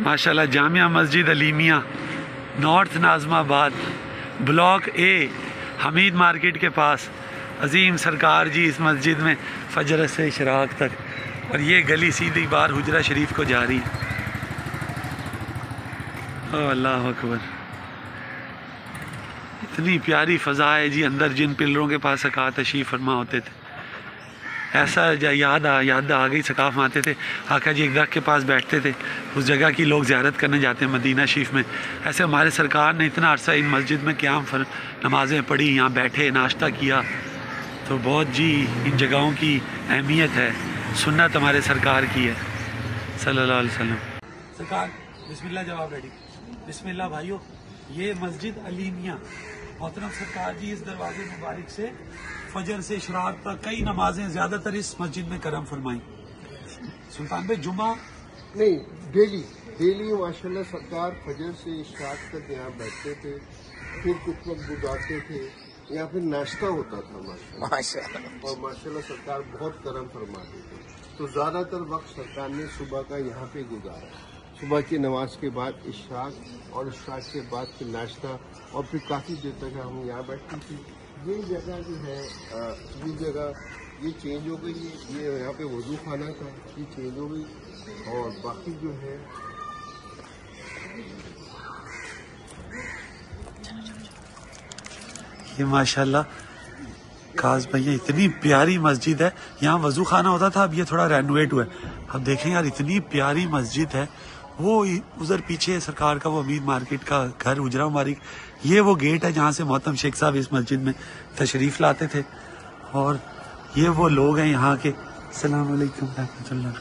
ماشاءاللہ جامعہ مسجد علیمیہ نارتھ ناظم آباد بلاک اے حمید مارکیٹ کے پاس عظیم سرکار جی اس مسجد میں فجر سے اشراق تک، اور یہ گلی سیدھی بار حجرہ شریف کو جا رہی ہے۔ او اللہ اکبر، اتنی پیاری فضا ہے جی اندر جن پلروں کے پاس سکا تشریف فرما ہوتے تھے۔ ایسا یاد آ گئی ثقاف آتے تھے آقا جی ایک درخت کے پاس بیٹھتے تھے، اس جگہ کی لوگ زیارت کرنے جاتے ہیں مدینہ شریف میں، ایسے ہمارے سرکار نے اتنا عرصہ ان مسجد میں قیام نمازیں پڑھی، یہاں بیٹھے ناشتہ کیا، تو بہت جی ان جگہوں کی اہمیت ہے، سنت ہمارے سرکار کی ہے صلی اللہ علیہ وسلم۔ سرکار بسم اللہ جواب ریڈی، بسم اللہ بھائیو، یہ مسجد علیمیہ، محترم سرکار جی اس دروازے مبارک سے فجر سے اشراق تک کئی نمازیں زیادہ تر اس مسجد میں کرم فرمائیں۔ سلطان بھائی جمعہ نہیں، ڈیلی ماشاءاللہ سرکار فجر سے اشراق تک یہاں بیٹھتے تھے، پھر کچھ وقت گزارتے تھے، یا پھر ناشتہ ہوتا تھا ماشاءاللہ، اور ماشاءاللہ سرکار بہت کرم فرماتے تھے، تو زیادہ تر وقت سرکار نے صبح کا یہاں پہ گزارا، صبح کی نماز کے بعد اشراق، اور اشراق کے بعد پھر ناشتہ، اور پھر کافی دیر تک ہم یہاں بیٹھتے تھے۔ یہ جگہ جو ہے یہ جگہ یہ چینج ہو گئی ہے، یہ یہاں پہ وضو خانہ تھا، یہ چینج ہو گئی، اور باقی جو ہے یہ ماشاءاللہ کاظم بھیا اتنی پیاری مسجد ہے، یہاں وضو خانہ ہوتا تھا، اب یہ تھوڑا رینوویٹ ہوا ہے۔ اب دیکھیں یار اتنی پیاری مسجد ہے، وہ ادھر پیچھے سرکار کا وہ امید مارکیٹ کا گھر حجرہ مبارک، یہ وہ گیٹ ہے جہاں سے محتم شیخ صاحب اس مسجد میں تشریف لاتے تھے، اور یہ وہ لوگ ہیں یہاں کے۔ السلام علیکم رحمۃ اللہ۔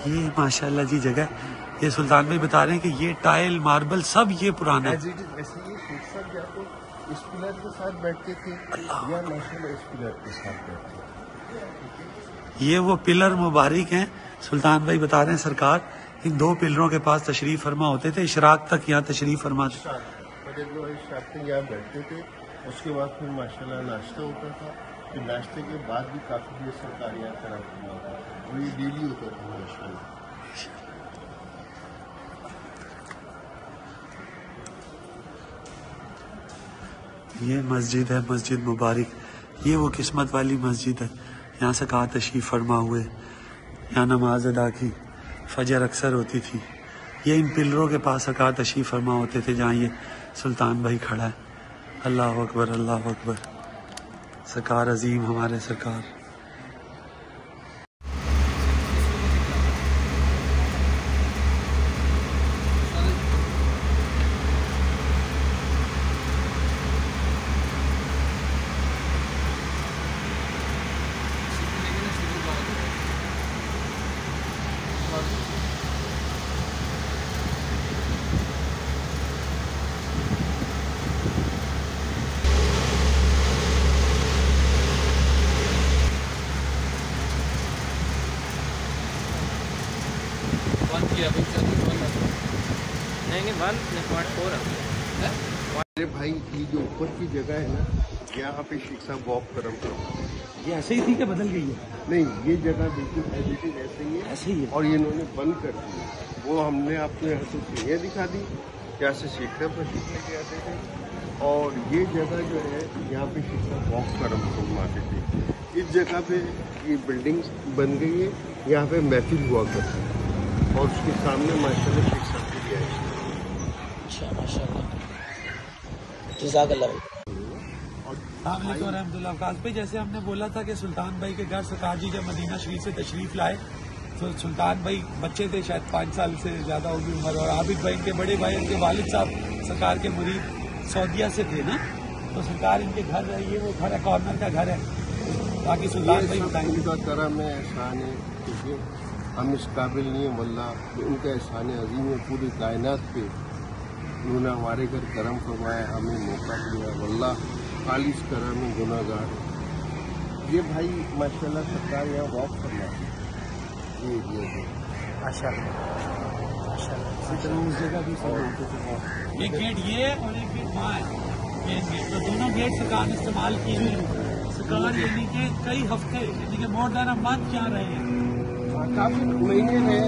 یہ ماشاءاللہ جی جگہ، یہ سلطان بھائی بتا رہے ہیں کہ یہ ٹائل ماربل سب یہ پرانا ہے۔ ایسے یہ شیخ صاحب یا تو اس پلر کے ساتھ بیٹھتے تھے یا ماشاءاللہ اس پلر کے ساتھ بیٹھتے تھے۔ یہ وہ پلر مبارک ہیں، سلطان بھائی بتا رہے ہیں سرکار ان دو پلروں کے پاس تشریف فرما ہوتے تھے، اشراق تک یہاں تشریف فرما تھے۔ اشراق تک یہاں بیٹھتے تھے، اس کے بعد پھر ماشاءاللہ ناشتہ ہوتا تھا، پھر ناشتے کے بعد بھی کافی دیر سرکار یہاں کرم فرما تھا، اور یہ ڈیلی ہوتا تھا ماشاءاللہ۔ یہ مسجد ہے مسجد مبارک، یہ وہ قسمت والی مسجد ہے، یہاں سے کہا تشریف فرما ہوئے، یہاں نماز ادا کی، فجر اکثر ہوتی تھی، یہ ان پلروں کے پاس کہا تشریف فرما ہوتے تھے جہاں یہ سلطان بھائی کھڑا ہے۔ اللہ اکبر اللہ اکبر، سرکار عظیم ہمارے سرکار۔ میرے بھائی یہ جو اوپر کی جگہ ہے نا، یہاں پہ شیخ صاحب واک کرم کرتے ہیں۔ یہ ایسے ہی تھی کہ بدل گئی ہے؟ نہیں، یہ جگہ بالکل ایسے ہی ہے، ایسے ہی ہے، اور یہ انہوں نے بند کر دی، وہ ہم نے آپ کو یہاں سے سیڑھیاں دکھا دی، یہاں سے شیخ صاحب تشریف لے کے آتے تھے، اور یہ جگہ جو ہے یہاں پہ شیخ صاحب واک کرم فرماتے تھے۔ اس جگہ پہ یہ بلڈنگ بن گئی ہے، یہاں پہ محفل ہوا کرتی ہے، اور اس کے سامنے ماشاءاللہ شیخ صاحب کی رہائش ہے۔ جزاک اللہ۔ السلام علیکم و رحمۃ اللہ۔ کاظم بھائی جیسے ہم نے بولا تھا کہ سلطان بھائی کے گھر سرکار جی جب مدینہ شریف سے تشریف لائے تو سلطان بھائی بچے تھے، شاید 5 سال سے زیادہ ہوگی عمر، اور عابد بھائی کے بڑے بھائی ان کے والد صاحب سرکار کے مرید سعودیہ سے تھے نا، تو سرکار ان کے گھر ہے، یہ وہ گھر ہے، کارنر کا گھر ہے، باقی سلطان بھائی بتائیں گے۔ ان کا کرم ہے، احسان ہے، کیونکہ ہم اس قابل نہیں ہیں واللہ، ان کا احسان عظیم ہے پوری کائنات پہ، انہوں نے ہمارے گھر کرم فرمایا، ہمیں موقع دیا، واللہ خالص کرم ہے، گناہ گار ہے۔ یہ بھائی ماشاءاللہ سرکار یہاں واک کرنا ہے، ماشاء اللہ ماشاء اللہ۔ اس جگہ بھی سب ایک گیٹ یہ اور ایک گیٹ وہاں ہے، مین گیٹ، تو دونوں گیٹ سرکار نے استعمال کیے ہیں۔ سرکار یعنی کہ کئی ہفتے یعنی کہ مور دین اے منتھ کیا رہے ہیں، کافی مہینے رہے ہیں،